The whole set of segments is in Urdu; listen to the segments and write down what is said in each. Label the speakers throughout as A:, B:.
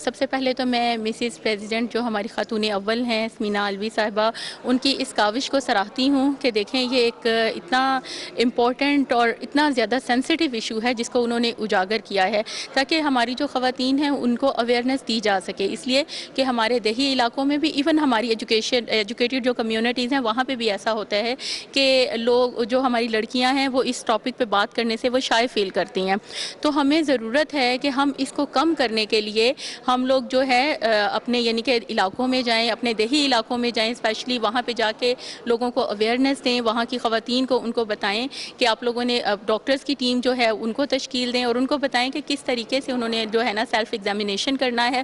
A: سب سے پہلے تو میں مسز پریزیڈنٹ جو ہماری خاتون اول ہیں سمینا علوی صاحبہ، ان کی اس کاوش کو سراہتی ہوں کہ دیکھیں یہ ایک اتنا امپورٹنٹ اور اتنا زیادہ سینسٹیو ایشو ہے جس کو انہوں نے اجاگر کیا ہے تاکہ ہماری جو خواتین ہیں ان کو اویئرنیس دی جا سکے، اس لیے کہ ہمارے دیہی علاقوں میں بھی ایون ہماری ایجوکیٹڈ جو کمیونٹیز ہیں وہاں پہ بھی ایسا ہوتا ہے کہ لوگ جو ہماری لڑکیاں ہیں وہ اس ٹاپک پہ بات کرنے سے وہ شائع فیل کرتی ہیں، تو ہمیں ضرورت ہے کہ ہم اس کو کم کرنے کے لیے ہم لوگ جو ہے اپنے یعنی کہ علاقوں میں جائیں، اپنے دیہی علاقوں میں جائیں، اسپیشلی وہاں پہ جا کے لوگوں کو اویئرنیس دیں، وہاں کی خواتین کو ان کو بتائیں کہ آپ لوگوں نے ڈاکٹرز کی ٹیم جو ہے ان کو تشکیل دیں اور ان کو بتائیں کہ کس طریقے سے انہوں نے جو ہے نا سیلف ایگزامینیشن کرنا ہے۔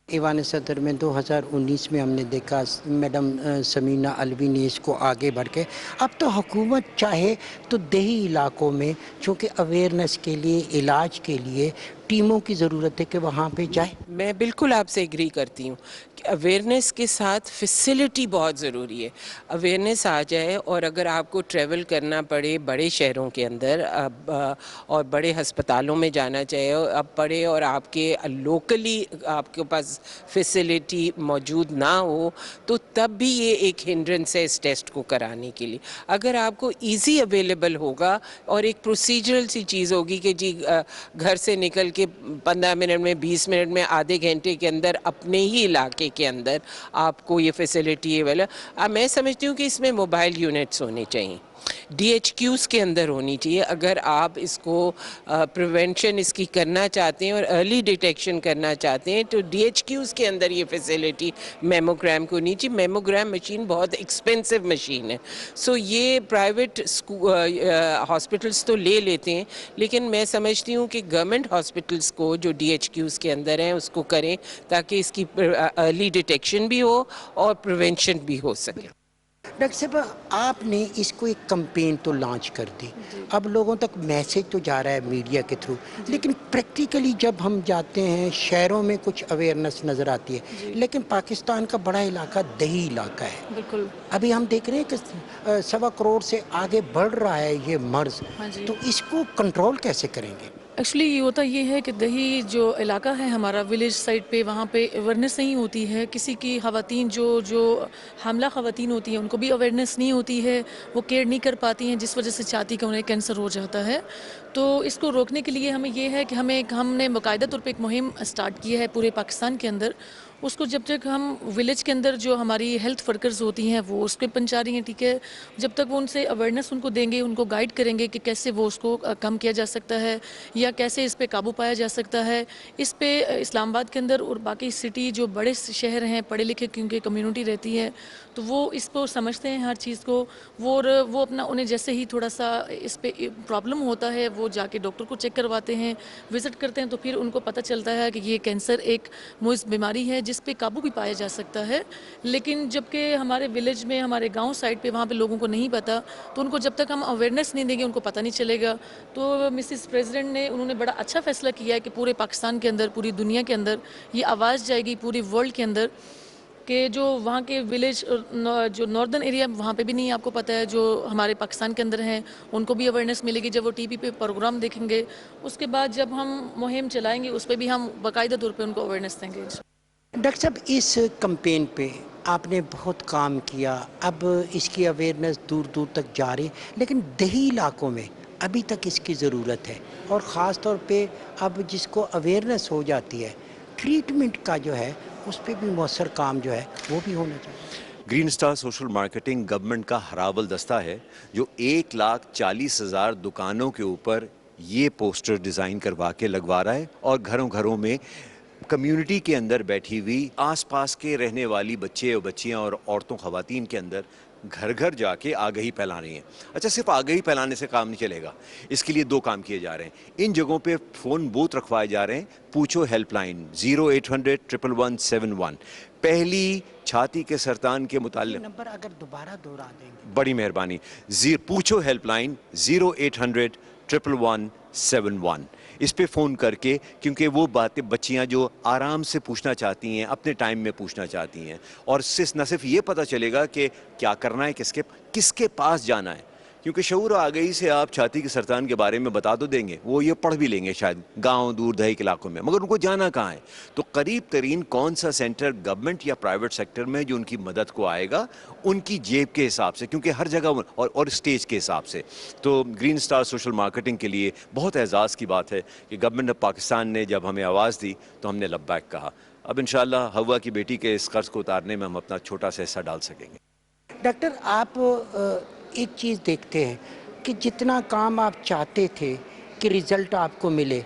B: ایوان صدر میں 2019 میں ہم نے دیکھا میڈم سمینا علوی نے اس کو آگے بڑھ کے، اب تو حکومت چاہے تو دیہی علاقوں میں چونکہ اویئرنیس کے لیے، علاج کے لیے ٹیموں کی ضرورت ہے کہ وہاں پہ جائے۔
C: میں بالکل آپ سے ایگری کرتی ہوں کہ اویئرنیس کے ساتھ فیسلٹی بہت ضروری ہے۔ اویئرنیس آ جائے اور اگر آپ کو ٹریول کرنا پڑے بڑے شہروں کے اندر اور بڑے ہسپتالوں میں جانا چاہیے اب پڑے اور آپ کے لوکلی آپ کے پاس فیسلٹی موجود نہ ہو تو تب بھی یہ ایک ہنڈرنس ہے اس ٹیسٹ کو کرانے کے لیے۔ اگر آپ کو ایزی اویلیبل ہوگا اور ایک پروسیجرل سی چیز ہوگی کہ جی گھر سے نکل کہ 15 منٹ میں 20 منٹ میں آدھے گھنٹے کے اندر اپنے ہی علاقے کے اندر آپ کو یہ فیسلٹی اویلیبل، میں سمجھتی ہوں کہ اس میں موبائل یونٹس ہونے چاہیے، ڈی ایچ کیوز کے اندر ہونی چاہیے۔ اگر آپ اس کو پریونشن اس کی کرنا چاہتے ہیں اور ارلی ڈیٹیکشن کرنا چاہتے ہیں تو ڈی ایچ کیوز کے اندر یہ فیسلٹی میموگرام کو ہونی چاہیے۔ میموگرام مشین بہت ایکسپینسو مشین ہے، سو یہ پرائیویٹ ہاسپٹلس تو لے لیتے ہیں، لیکن میں سمجھتی ہوں کہ گورنمنٹ ہاسپٹلس کو جو ڈی ایچ کیوز کے اندر ہیں اس کو کریں تاکہ اس کی ارلی ڈیٹیکشن بھی ہو اور پریونشن بھی ہو سکے۔
B: ڈاکٹر صاحب آپ نے اس کو ایک کمپین تو لانچ کر دی، اب لوگوں تک میسج تو جا رہا ہے میڈیا کے تھرو، لیکن پریکٹیکلی جب ہم جاتے ہیں شہروں میں کچھ اویئرنیس نظر آتی ہے، لیکن پاکستان کا بڑا علاقہ دیہی علاقہ ہے۔
D: بالکل
B: ابھی ہم دیکھ رہے ہیں کہ 1.25 کروڑ سے آگے بڑھ رہا ہے یہ مرض، تو اس کو کنٹرول کیسے کریں گے؟
E: ایکچولی یہ ہوتا یہ ہے کہ دیہی جو علاقہ ہے ہمارا ولیج سائڈ پہ، وہاں پہ اویئرنیس نہیں ہوتی ہے، کسی کی خواتین جو حاملہ خواتین ہوتی ہیں ان کو بھی اویئرنیس نہیں ہوتی ہے، وہ کیئر نہیں کر پاتی ہیں جس وجہ سے چاہتی کہ انہیں کینسر ہو جاتا ہے۔ تو اس کو روکنے کے لیے ہمیں یہ ہے کہ ہم نے باقاعدہ طور پہ ایک مہم اسٹارٹ کی ہے پورے پاکستان کے اندر۔ اس کو جب تک ہم ولیج کے اندر جو ہماری ہیلتھ ورکرز ہوتی ہیں وہ اس پہ پہنچا رہی ہیں، ٹھیک ہے، جب تک وہ ان سے اویئرنیس ان کو دیں گے، ان کو گائیڈ کریں گے کہ کیسے وہ اس کو کم کیا جا سکتا ہے یا کیسے اس پہ قابو پایا جا سکتا ہے۔ اس پہ اسلام آباد کے اندر اور باقی سٹی جو بڑے شہر ہیں پڑھے لکھے کیونکہ کمیونٹی رہتی ہے تو وہ اس کو سمجھتے ہیں ہر چیز کو، وہ اپنا انہیں جیسے ہی تھوڑا سا اس پہ پرابلم ہوتا ہے وہ جا کے ڈاکٹر کو چیک کرواتے ہیں، وزٹ کرتے ہیں، تو پھر ان کو پتہ چلتا ہے کہ یہ کینسر ایک مزمن بیماری ہے جس پہ قابو بھی پایا جا سکتا ہے۔ لیکن جبکہ ہمارے ولیج میں، ہمارے گاؤں سائڈ پہ وہاں پہ لوگوں کو نہیں پتہ، تو ان کو جب تک ہم اویئرنیس نہیں دیں گے ان کو پتہ نہیں چلے گا۔ تو مسز پریزیڈنٹ نے انہوں نے بڑا اچھا فیصلہ کیا ہے کہ پورے پاکستان کے اندر، پوری دنیا کے اندر یہ آواز جائے گی، پوری ورلڈ کے اندر، کہ جو وہاں کے ولیج جو ناردرن ایریا وہاں پہ بھی نہیں آپ کو پتہ ہے، جو ہمارے پاکستان کے اندر ہیں ان کو بھی اویئرنیس ملے گی جب وہ ٹی وی پہ پروگرام دیکھیں گے۔ اس کے بعد جب ہم مہم چلائیں گے اس پہ بھی ہم باقاعدہ طور پہ ان کو اویئرنیس دیں گے۔
B: ڈاکٹر صاحب اس کمپین پہ آپ نے بہت کام کیا، اب اس کی اویئرنیس دور دور تک جا رہی ہے، لیکن دیہی علاقوں میں ابھی تک اس کی ضرورت ہے، اور خاص طور پہ اب جس کو اویئرنیس ہو جاتی ہے ٹریٹمنٹ کا جو ہے اس پہ بھی مؤثر کام جو ہے وہ بھی ہونا چاہیے۔
F: Green star social marketing government کا ہراول دستہ ہے جو 1,40,000 دکانوں کے اوپر یہ پوسٹر ڈیزائن کروا کے لگوا رہا ہے، اور گھروں گھروں میں کمیونٹی کے اندر بیٹھی ہوئی آس پاس کے رہنے والی بچے اور بچیاں اور عورتوں خواتین کے اندر گھر گھر جا کے آگہی پھیلا رہی ہیں۔ اچھا، صرف آگہی پھیلانے سے کام نہیں چلے گا، اس کے لیے 2 کام کیے جا رہے ہیں۔ ان جگہوں پہ فون بوتھ رکھوائے جا رہے ہیں، پوچھو ہیلپ لائن 0800-11171، پہلی چھاتی کے سرطان کے متعلق
B: نمبر اگر دوبارہ دہرا دیں گے
F: بڑی مہربانی، پوچھو ہیلپ لائن 0800-11171، اس پہ فون کر کے، کیونکہ وہ باتیں بچیاں جو آرام سے پوچھنا چاہتی ہیں، اپنے ٹائم میں پوچھنا چاہتی ہیں، اور نہ صرف یہ پتہ چلے گا کہ کیا کرنا ہے، کس کے پاس جانا ہے، کیونکہ شعور آگئی سے آپ چھاتی کے سرطان کے بارے میں بتا تو دیں گے, وہ یہ پڑھ بھی لیں گے شاید گاؤں دور دہی علاقوں میں, مگر ان کو جانا کہاں ہے. تو قریب ترین کون سا سینٹر گورنمنٹ یا پرائیویٹ سیکٹر میں جو ان کی مدد کو آئے گا ان کی جیب کے حساب سے, کیونکہ ہر جگہ اور اسٹیج کے حساب سے. تو گرین سٹار سوشل مارکیٹنگ کے لیے بہت اعزاز کی بات ہے کہ گورنمنٹ آف پاکستان نے جب ہمیں آواز دی تو ہم نے لبیک کہا. اب انشاءاللہ ہوا کی بیٹی کے اس قرض کو اتارنے میں ہم اپنا چھوٹا سا حصہ ڈال سکیں گے.
B: ڈاکٹر آپ ایک چیز دیکھتے ہیں کہ جتنا کام آپ چاہتے تھے کہ رزلٹ آپ کو ملے,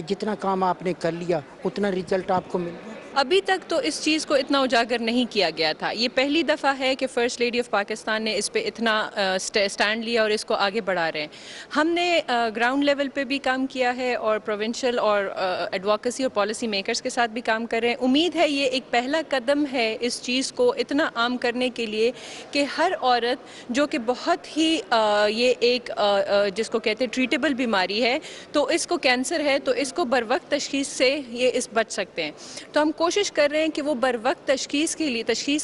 B: جتنا کام آپ نے کر لیا اتنا رزلٹ آپ کو مل گیا.
G: ابھی تک تو اس چیز کو اتنا اجاگر نہیں کیا گیا تھا. یہ پہلی دفعہ ہے کہ فرسٹ لیڈی آف پاکستان نے اس پہ اتنا سٹینڈ لیا اور اس کو آگے بڑھا رہے ہیں. ہم نے گراؤنڈ لیول پہ بھی کام کیا ہے اور پروونشل اور ایڈوکیسی اور پالیسی میکرز کے ساتھ بھی کام کر رہے ہیں. امید ہے یہ ایک پہلا قدم ہے اس چیز کو اتنا عام کرنے کے لیے کہ ہر عورت جو کہ بہت ہی یہ ایک جس کو کہتے ہیں ٹریٹیبل بیماری ہے, تو اس کو کینسر ہے, تو اس کو بر وقت تشخیص سے یہ بچ سکتے ہیں. تو ہم کوشش کر رہے ہیں کہ وہ بر وقت تشخیص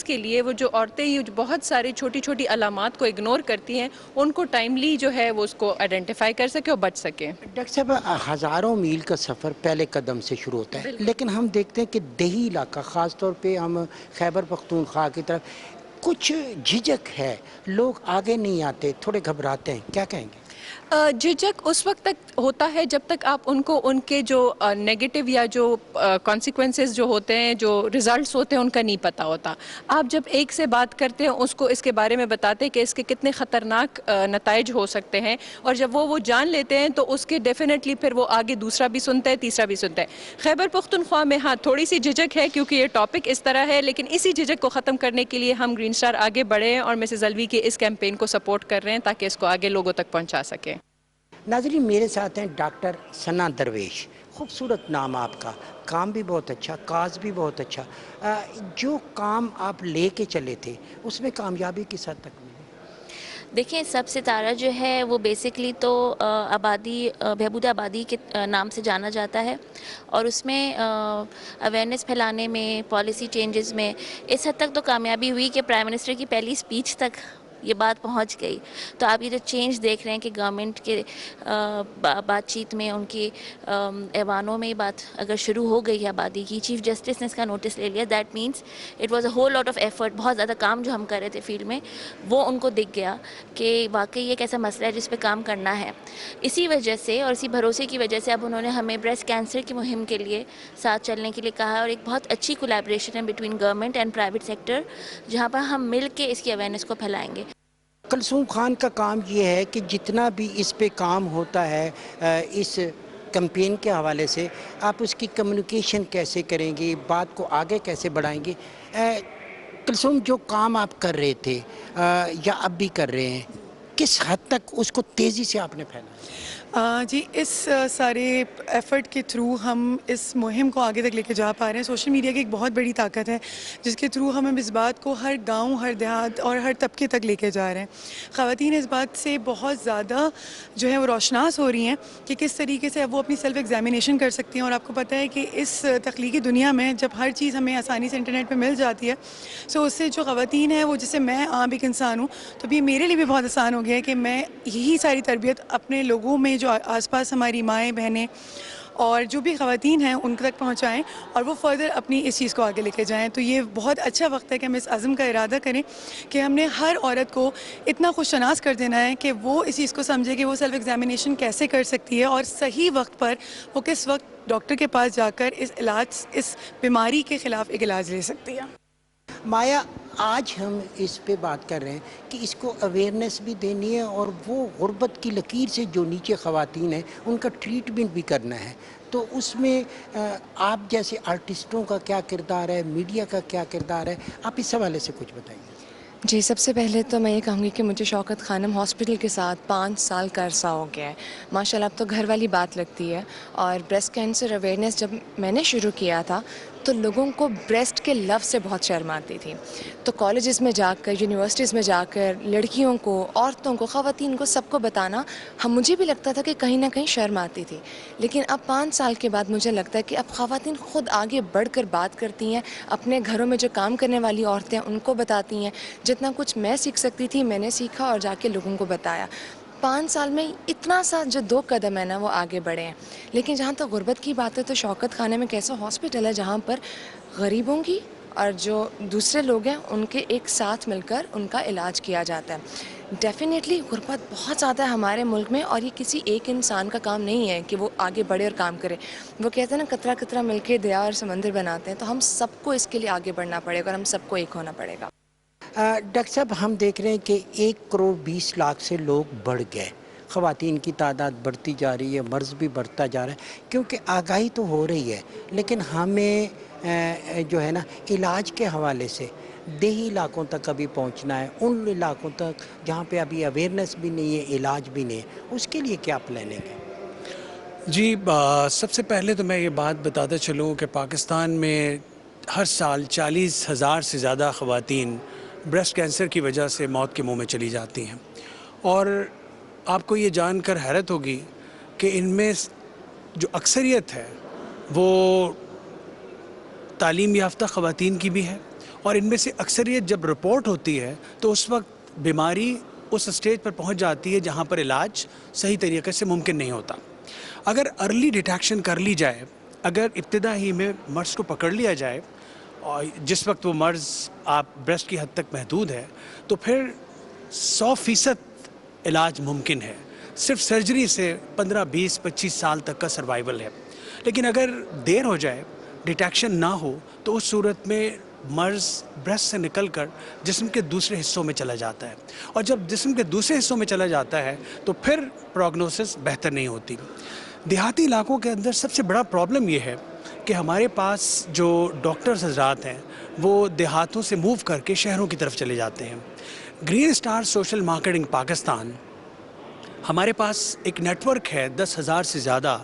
G: کے لیے وہ جو عورتیں جو بہت ساری چھوٹی چھوٹی علامات کو اگنور کرتی ہیں ان کو ٹائملی جو ہے وہ اس کو آئیڈینٹیفائی کر سکے اور بچ سکے.
B: ڈاکٹر صاحب ہزاروں میل کا سفر پہلے قدم سے شروع ہوتا ہے, لیکن ہم دیکھتے ہیں کہ دیہی علاقہ خاص طور پہ ہم خیبر پختونخوا کی طرف کچھ جھجک ہے, لوگ آگے نہیں آتے, تھوڑے گھبراتے ہیں, کیا کہیں گے؟
G: جھجک اس وقت تک ہوتا ہے جب تک آپ ان کو ان کے جو نیگیٹو یا جو کانسیکوینسز جو ہوتے ہیں, جو ریزلٹس ہوتے ہیں, ان کا نہیں پتہ ہوتا. آپ جب ایک سے بات کرتے ہیں اس کو اس کے بارے میں بتاتے ہیں کہ اس کے کتنے خطرناک نتائج ہو سکتے ہیں, اور جب وہ جان لیتے ہیں تو اس کے ڈیفینیٹلی پھر وہ آگے دوسرا بھی سنتا ہے, تیسرا بھی سنتا ہے. خیبر پختونخوا میں ہاں تھوڑی سی جھجک ہے کیونکہ یہ ٹاپک اس طرح ہے, لیکن اسی جھجک کو ختم کرنے کے لیے ہم گرین سٹار آگے بڑھے ہیں اور مسز الوی کے اس کیمپین کو سپورٹ کر رہے ہیں تاکہ اس کو آگے لوگوں تک پہنچا سکیں.
B: ناظرین میرے ساتھ ہیں ڈاکٹر ثنا درویش. خوبصورت نام آپ کا, کام بھی بہت اچھا, کاز بھی بہت اچھا. جو کام آپ لے کے چلے تھے اس میں کامیابی کس حد تک ملی؟
H: دیکھیں سب ستارہ جو ہے وہ بیسکلی تو آبادی بہبود آبادی کے نام سے جانا جاتا ہے, اور اس میں اویئرنیس پھیلانے میں, پالیسی چینجز میں اس حد تک تو کامیابی ہوئی کہ پرائم منسٹر کی پہلی اسپیچ تک یہ بات پہنچ گئی. تو آپ یہ جو چینج دیکھ رہے ہیں کہ گورنمنٹ کے بات چیت میں, ان کی ایوانوں میں یہ بات اگر شروع ہو گئی ہے آبادی کی, چیف جسٹس نے اس کا نوٹس لے لیا, that means it was a whole lot of effort. بہت زیادہ کام جو ہم کر رہے تھے فیلڈ میں وہ ان کو دکھ گیا کہ واقعی یہ ایک ایسا مسئلہ ہے جس پہ کام کرنا ہے. اسی وجہ سے اور اسی بھروسے کی وجہ سے اب انہوں نے ہمیں بریسٹ کینسر کی مہم کے لیے ساتھ چلنے کے لیے کہا ہے, اور ایک بہت اچھی کولیبریشن ہے between government and private sector, جہاں پر ہم مل کے اس کی اویئرنیس کو پھیلائیں گے.
B: کلثوم خان کا کام یہ ہے کہ جتنا بھی اس پہ کام ہوتا ہے اس کمپین کے حوالے سے, آپ اس کی کمیونیکیشن کیسے کریں گے, بات کو آگے کیسے بڑھائیں گے؟ کلثوم جو کام آپ کر رہے تھے یا اب بھی کر رہے ہیں, کس حد تک اس کو تیزی سے آپ نے پھیلایا؟
E: جی اس سارے ایفرٹ کے تھرو ہم اس مہم کو آگے تک لے کے جا پا رہے ہیں. سوشل میڈیا کی ایک بہت بڑی طاقت ہے جس کے تھرو ہم اس بات کو ہر گاؤں, ہر دیہات اور ہر طبقے تک لے کے جا رہے ہیں. خواتین اس بات سے بہت زیادہ جو ہے وہ روشناس ہو رہی ہیں کہ کس طریقے سے اب وہ اپنی سیلف ایگزامینیشن کر سکتی ہیں. اور آپ کو پتہ ہے کہ اس تخلیقی دنیا میں جب ہر چیز ہمیں آسانی سے انٹرنیٹ پہ مل جاتی ہے, سو اس سے جو خواتین ہیں وہ, جسے میں عام ایک انسان ہوں, تو بھی میرے لیے بھی بہت آسان ہو گیا ہے کہ میں یہی ساری تربیت اپنے لوگوں میں جو آس پاس ہماری مائیں بہنیں اور جو بھی خواتین ہیں ان تک پہنچائیں اور وہ فردر اپنی اس چیز کو آگے لے کے جائیں. تو یہ بہت اچھا وقت ہے کہ ہم اس عزم کا ارادہ کریں کہ ہم نے ہر عورت کو اتنا خوش شناس کر دینا ہے کہ وہ اس چیز کو سمجھے کہ وہ سیلف ایگزامینیشن کیسے کر سکتی ہے اور صحیح وقت پر وہ کس وقت ڈاکٹر کے پاس جا کر اس بیماری کے خلاف ایک علاج لے سکتی ہے.
B: مایا, آج ہم اس پہ بات کر رہے ہیں کہ اس کو اویئرنیس بھی دینی ہے اور وہ غربت کی لکیر سے جو نیچے خواتین ہیں ان کا ٹریٹمنٹ بھی کرنا ہے. تو اس میں آپ جیسے آرٹسٹوں کا کیا کردار ہے, میڈیا کا کیا کردار ہے, آپ اس حوالے سے کچھ بتائیے.
I: جی سب سے پہلے تو میں یہ کہوں گی کہ مجھے شوکت خانم ہاسپٹل کے ساتھ 5 سال کا عرصہ ہو گیا ہے. ماشاءاللہ اب تو گھر والی بات لگتی ہے. اور بریسٹ کینسر اویئرنیس جب میں نے شروع کیا تھا تو لوگوں کو بریسٹ کے لفظ سے بہت شرم آتی تھی. تو کالجز میں جا کر، یونیورسٹیز میں جا کر لڑکیوں کو، عورتوں کو، خواتین کو، سب کو بتانا مجھے بھی لگتا تھا کہ کہیں نہ کہیں شرم آتی تھی. لیکن اب 5 سال کے بعد مجھے لگتا ہے کہ اب خواتین خود آگے بڑھ کر بات کرتی ہیں، اپنے گھروں میں جو کام کرنے والی عورتیں ہیں ان کو بتاتی ہیں. جتنا کچھ میں سیکھ سکتی تھی میں نے سیکھا اور جا کے لوگوں کو بتایا. 5 سال میں اتنا سا جو 2 قدم ہے نا وہ آگے بڑھے ہیں. لیکن جہاں تک غربت کی بات ہے تو شوکت خانہ میں ایک ایسا ہاسپٹل ہے جہاں پر غریبوں کی اور جو دوسرے لوگ ہیں ان کے ایک ساتھ مل کر ان کا علاج کیا جاتا ہے. ڈیفینیٹلی غربت بہت زیادہ ہے ہمارے ملک میں، اور یہ کسی ایک انسان کا کام نہیں ہے کہ وہ آگے بڑھے اور کام کرے. وہ کہتے ہیں نا قطرہ قطرہ مل کے دریا اور سمندر بناتے ہیں. تو ہم سب کو اس کے لیے آگے بڑھنا پڑے گا اور ہم سب کو ایک ہونا پڑے گا.
B: ڈاکٹر صاحب ہم دیکھ رہے ہیں کہ 1,20,00,000 سے لوگ بڑھ گئے، خواتین کی تعداد بڑھتی جا رہی ہے، مرض بھی بڑھتا جا رہا ہے، کیونکہ آگاہی تو ہو رہی ہے لیکن ہمیں جو ہے نا علاج کے حوالے سے دیہی علاقوں تک ابھی پہنچنا ہے، ان علاقوں تک جہاں پہ ابھی اویئرنیس بھی نہیں ہے، علاج بھی نہیں ہے، اس کے لیے کیا پلاننگ ہے؟
J: جی سب سے پہلے تو میں یہ بات بتاتا چلوں کہ پاکستان میں ہر سال 40,000 سے زیادہ خواتین بریسٹ کینسر کی وجہ سے موت کے منہ میں چلی جاتی ہیں. اور آپ کو یہ جان کر حیرت ہوگی کہ ان میں جو اکثریت ہے وہ تعلیم یافتہ خواتین کی بھی ہے، اور ان میں سے اکثریت جب رپورٹ ہوتی ہے تو اس وقت بیماری اس اسٹیج پر پہنچ جاتی ہے جہاں پر علاج صحیح طریقے سے ممکن نہیں ہوتا. اگر ارلی ڈیٹیکشن کر لی جائے، اگر ابتدا ہی میں مرض کو پکڑ لیا جائے، اور جس وقت وہ مرض آپ بریسٹ کی حد تک محدود ہے، تو پھر 100% علاج ممکن ہے. صرف سرجری سے 15، 20، 25 سال تک کا سروائیول ہے. لیکن اگر دیر ہو جائے، ڈیٹیکشن نہ ہو، تو اس صورت میں مرض بریسٹ سے نکل کر جسم کے دوسرے حصوں میں چلا جاتا ہے، اور جب جسم کے دوسرے حصوں میں چلا جاتا ہے تو پھر پروگنوسس بہتر نہیں ہوتی. دیہاتی علاقوں کے اندر سب سے بڑا پرابلم یہ ہے کہ ہمارے پاس جو ڈاکٹرز حضرات ہیں وہ دیہاتوں سے موو کر کے شہروں کی طرف چلے جاتے ہیں. Green star social marketing Pakistan, ہمارے پاس ایک نیٹ ورک ہے 10,000 سے زیادہ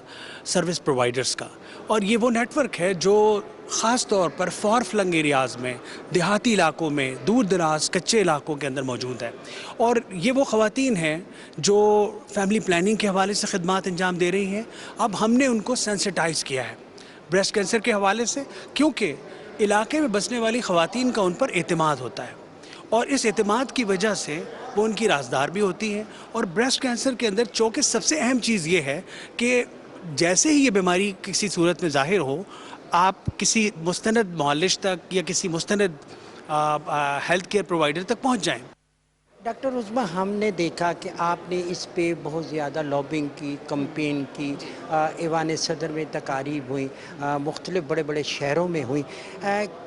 J: سروس پرووائڈرز کا، اور یہ وہ نیٹ ورک ہے جو خاص طور پر فار فلنگ ایریاز میں، دیہاتی علاقوں میں، دور دراز کچے علاقوں کے اندر موجود ہے. اور یہ وہ خواتین ہیں جو فیملی پلاننگ کے حوالے سے خدمات انجام دے رہی ہیں. اب ہم نے ان کو سینسٹائز کیا ہے بریسٹ کینسر کے حوالے سے، کیونکہ علاقے میں بسنے والی خواتین کا ان پر اعتماد ہوتا ہے، اور اس اعتماد کی وجہ سے وہ ان کی رازدار بھی ہوتی ہیں. اور بریسٹ کینسر کے اندر چونکہ سب سے اہم چیز یہ ہے کہ جیسے ہی یہ بیماری کسی صورت میں ظاہر ہو، آپ کسی مستند معالج تک یا کسی مستند ہیلتھ کیئر پرووائڈر تک پہنچ جائیں.
B: ڈاکٹر عظمیٰ، ہم نے دیکھا کہ آپ نے اس پہ بہت زیادہ لابنگ کی، کمپین کی، ایوان صدر میں تقاریب ہوئیں، مختلف بڑے بڑے شہروں میں ہوئیں.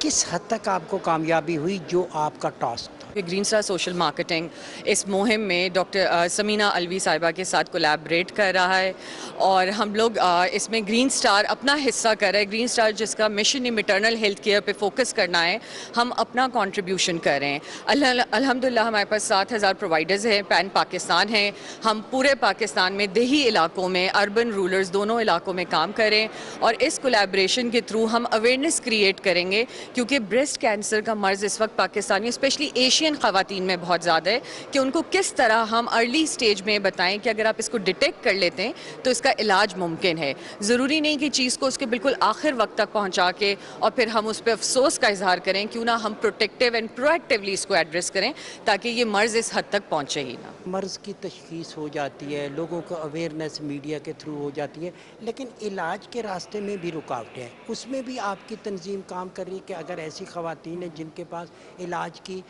B: کس حد تک آپ کو کامیابی ہوئی جو آپ کا ٹاسک تھا؟
K: گرین سٹار سوشل مارکیٹنگ اس مہم میں ڈاکٹر سمینہ الوی صاحبہ کے ساتھ کولیبریٹ کر رہا ہے، اور ہم لوگ اس میں گرین سٹار اپنا حصہ کر رہے ہیں. گرین سٹار جس کا مشن میٹرنل ہیلتھ کیئر پہ فوکس کرنا ہے، ہم اپنا کنٹریبیوشن کر رہے ہیں. الحمدللہ ہمارے پاس 7,000 پرووائڈرز ہیں، پین پاکستان ہیں. ہم پورے پاکستان میں دیہی علاقوں میں، اربن رولرز دونوں علاقوں میں کام کریں، اور اس کولیبریشن کے تھرو ہم اویئرنیس کریٹ کریں گے، کیونکہ بریسٹ کینسر کا مرض اس وقت پاکستان میں اسپیشلی ایشین خواتین میں بہت زیادہ ہے، کہ ان کو کس طرح ہم ارلی سٹیج میں بتائیں کہ اگر آپ اس کو ڈیٹیکٹ کر لیتے ہیں تو اس کا علاج ممکن ہے. ضروری نہیں کہ چیز کو اس کے بالکل آخر وقت تک پہنچا کے اور پھر ہم اس پہ افسوس کا اظہار کریں. کیوں نہ ہم پروٹیکٹیو اینڈ پروایکٹیولی اس کو ایڈریس کریں تاکہ یہ مرض اس حد تک پہنچے ہی نہ.
B: مرض کی تشخیص ہو جاتی ہے، لوگوں کو اویئرنیس میڈیا کے تھرو ہو جاتی ہے، لیکن علاج کے راستے میں بھی رکاوٹیں ہیں. اس میں بھی آپ کی تنظیم کام کر رہی ہے کہ اگر ایسی خواتین ہیں جن کے پاس علاج کی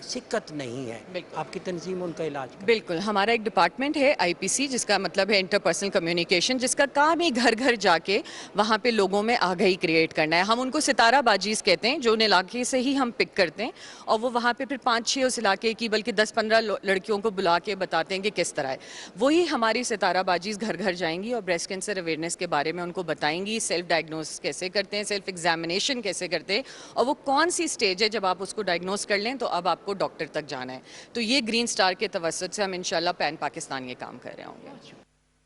B: سکت نہیں ہے، آپ کی تنظیم ان کا علاج کرے؟
K: بالکل، ہمارا ایک ڈپارٹمنٹ ہے IPC، جس کا مطلب ہے انٹر پرسنل کمیونیکیشن، جس کا کام ہی گھر گھر جا کے وہاں پہ لوگوں میں آگاہی کریٹ کرنا ہے. ہم ان کو ستارہ باجیز کہتے ہیں، جو ان علاقے سے ہی ہم پک کرتے ہیں، اور وہ وہاں پہ پھر 5-6 اس علاقے کی بلکہ 10-15 لڑکیوں کو بلا کے بتاتے ہیں کہ کس طرح ہے. وہی ہماری ستارہ باجیز گھر گھر جائیں گی اور بریسٹ کینسر اویئرنیس کے بارے میں ان کو بتائیں گی، سیلف ڈائگنوس کیسے کرتے ہیں، سیلف ایگزامینیشن کیسے کرتے ہیں، اور وہ کون سی سٹیج ہے جب آپ اس کو ڈائگنوس کر لیں تو اب آپ کو ڈاکٹر تک جانا ہے. تو یہ گرین سٹار کے توسط سے ہم انشاءاللہ پین پاکستان یہ کام کر رہے ہوں گے.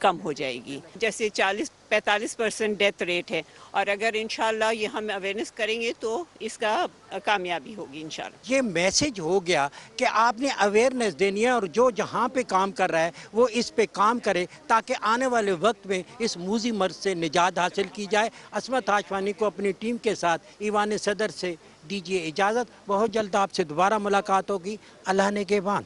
L: کم ہو جائے گی. جیسے 40-45% ڈیتھ ریٹ ہے، اور اگر انشاءاللہ یہ ہم اویئرنیس کریں گے تو اس کا کامیابی ہوگی انشاءاللہ.
B: یہ میسج ہو گیا کہ آپ نے اویئرنیس دینی ہے، اور جو جہاں پہ کام کر رہا ہے وہ اس پہ کام کرے تاکہ آنے والے وقت میں اس موذی مرض سے نجات حاصل کی جائے. عصمت ہاشوانی کو اپنی ٹیم کے ساتھ ایوان صدر سے دیجیے اجازت. بہت جلد آپ سے دوبارہ ملاقات ہوگی. اللہ نگہبان.